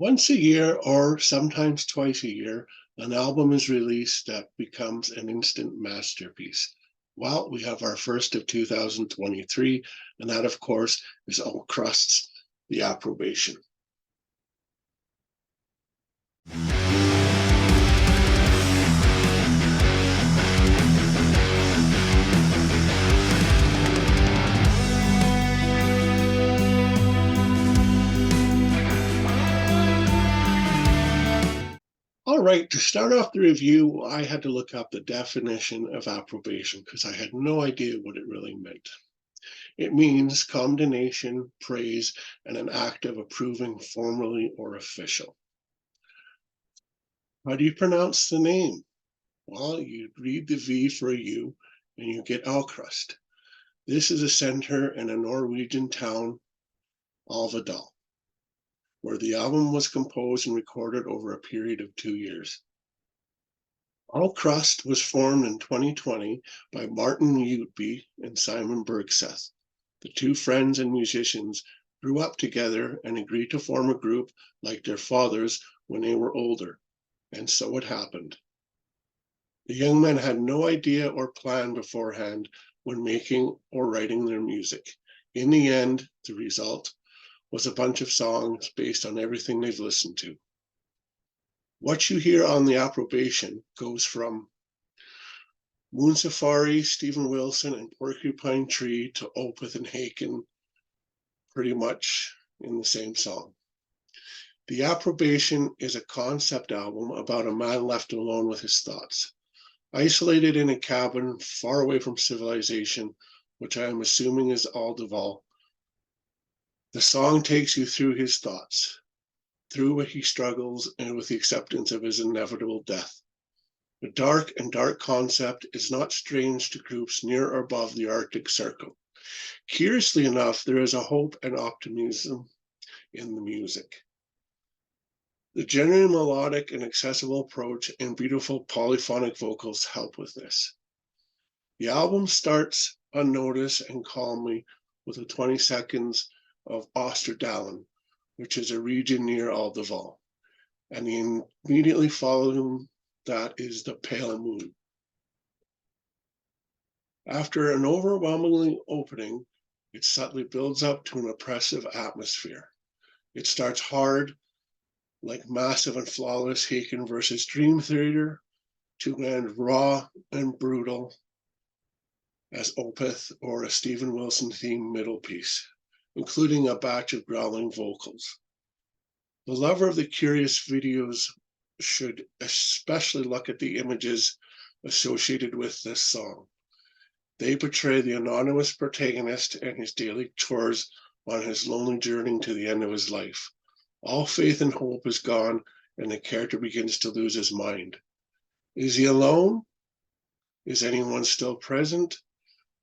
Once a year, or sometimes twice a year, an album is released that becomes an instant masterpiece. Well, we have our first of 2023, and that, of course, is All Crust's The Approbation. All right, to start off the review, I had to look up the definition of approbation because I had no idea what it really meant. It means condemnation, praise, and an act of approving formally or official. How do you pronounce the name? Well, you read the V for a U and you get Alcrust. This is a center in a Norwegian town, Alvdal, where the album was composed and recorded over a period of 2 years. All Crust was formed in 2020 by Martin Utby and Simon Bergseth. The two friends and musicians grew up together and agreed to form a group like their fathers when they were older, and so it happened. The young men had no idea or plan beforehand when making or writing their music. In the end, the result was a bunch of songs based on everything they've listened to. What you hear on The Approbation goes from Moon Safari, Steven Wilson, and Porcupine Tree to Opeth and Haken, pretty much in the same song. The Approbation is a concept album about a man left alone with his thoughts. Isolated in a cabin far away from civilization, which I am assuming is Aldeval, the song takes you through his thoughts, through what he struggles and with the acceptance of his inevitable death. The dark concept is not strange to groups near or above the Arctic Circle. Curiously enough, there is a hope and optimism in the music. The genuine melodic and accessible approach and beautiful polyphonic vocals help with this. The album starts unnoticed and calmly with the 20 seconds of Osterdalen, which is a region near Aldeval, and immediately following that is the Pale Moon. After an overwhelmingly opening, it subtly builds up to an oppressive atmosphere. It starts hard, like massive and flawless Haken versus Dream Theater, to end raw and brutal as Opeth or a Steven Wilson themed middle piece, including a batch of growling vocals. The lover of the curious videos should especially look at the images associated with this song. They portray the anonymous protagonist and his daily chores on his lonely journey to the end of his life. All faith and hope is gone, and the character begins to lose his mind. Is he alone? Is anyone still present?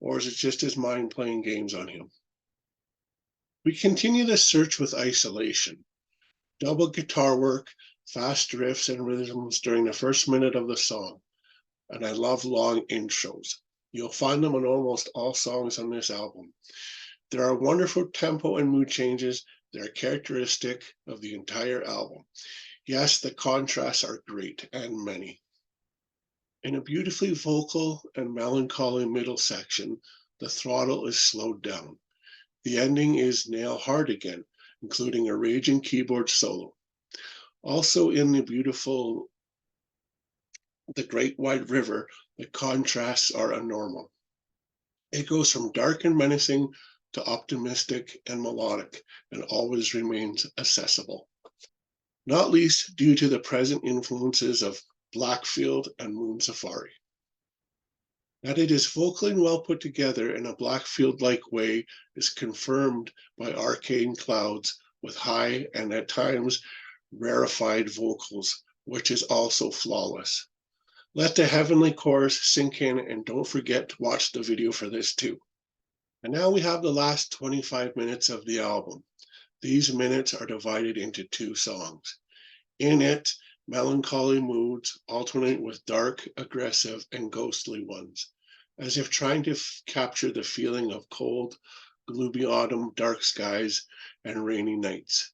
Or is it just his mind playing games on him? We continue this search with Isolation. Double guitar work, fast riffs and rhythms during the first minute of the song. And I love long intros. You'll find them on almost all songs on this album. There are wonderful tempo and mood changes that are characteristic of the entire album. Yes, the contrasts are great and many. In a beautifully vocal and melancholy middle section, the throttle is slowed down. The ending is nail hard again, including a raging keyboard solo. Also in the beautiful The Great White River, the contrasts are abnormal. It goes from dark and menacing to optimistic and melodic, and always remains accessible. Not least due to the present influences of Blackfield and Moon Safari. That it is vocally and well put together in a Blackfield-like way is confirmed by Arcane Clouds with high and at times rarefied vocals, which is also flawless. Let the heavenly chorus sink in, and don't forget to watch the video for this too. And now we have the last 25 minutes of the album. These minutes are divided into 2 songs. In it, melancholy moods alternate with dark, aggressive, and ghostly ones, as if trying to capture the feeling of cold, gloomy autumn, dark skies, and rainy nights.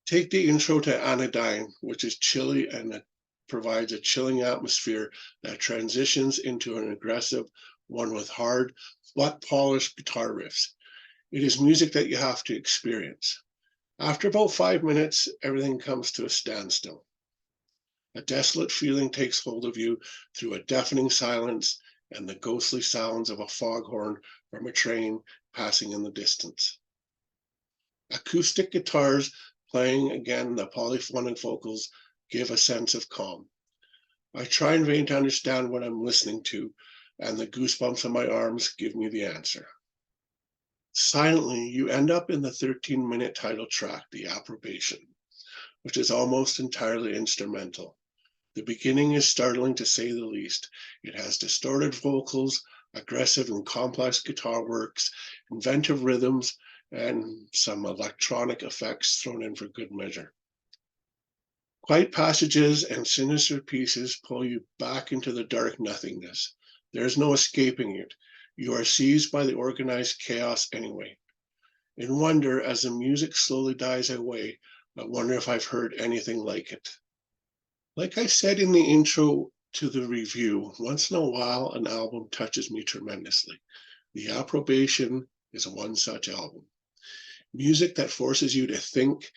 Take the intro to Anodyne, which is chilly and it provides a chilling atmosphere that transitions into an aggressive one with hard but polished guitar riffs. It is music that you have to experience. After about 5 minutes, everything comes to a standstill. A desolate feeling takes hold of you through a deafening silence and the ghostly sounds of a foghorn from a train passing in the distance. Acoustic guitars playing again the polyphonic vocals give a sense of calm. I try in vain to understand what I'm listening to, and the goosebumps on my arms give me the answer. Silently, you end up in the 13-minute title track, the Approbation, which is almost entirely instrumental. The beginning is startling to say the least. It has distorted vocals, aggressive and complex guitar works, inventive rhythms, and some electronic effects thrown in for good measure. Quiet passages and sinister pieces pull you back into the dark nothingness. There's no escaping it. You are seized by the organized chaos anyway. In wonder, as the music slowly dies away, I wonder if I've heard anything like it. Like I said in the intro to the review, once in a while an album touches me tremendously. The Approbation is one such album. Music that forces you to think,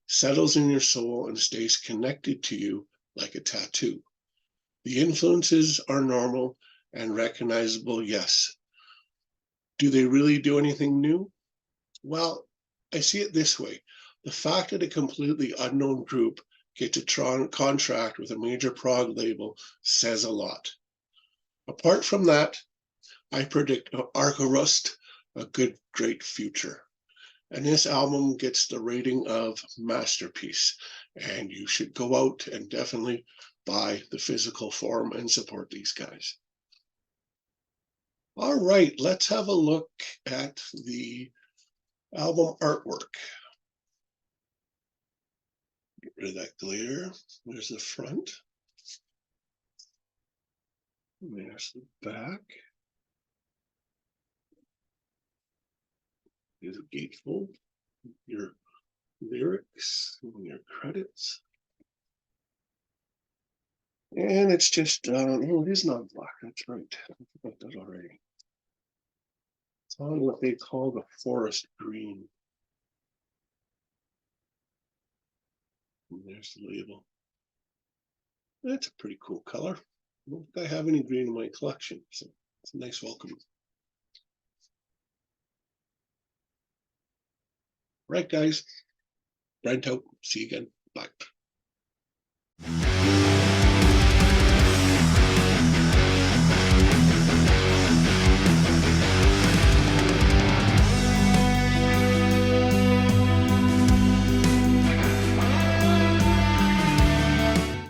settles in your soul, and stays connected to you like a tattoo. The influences are normal and recognizable, yes. Do they really do anything new? Well, I see it this way. The fact that a completely unknown group gets a contract with a major prog label says a lot. Apart from that, I predict AVKRVST a good, great future. And this album gets the rating of masterpiece. And you should go out and definitely buy the physical form and support these guys. All right, let's have a look at the album artwork. Get rid of that glare. There's the front. There's the back. There's a gatefold. Your lyrics, your credits. And it's just, oh, it is not black. That's right. I forgot that already. It's on what they call the forest green. And there's the label. That's a pretty cool color. I don't think I have any green in my collection, so it's a nice welcome. Right, guys. Brent out. See you again. Bye.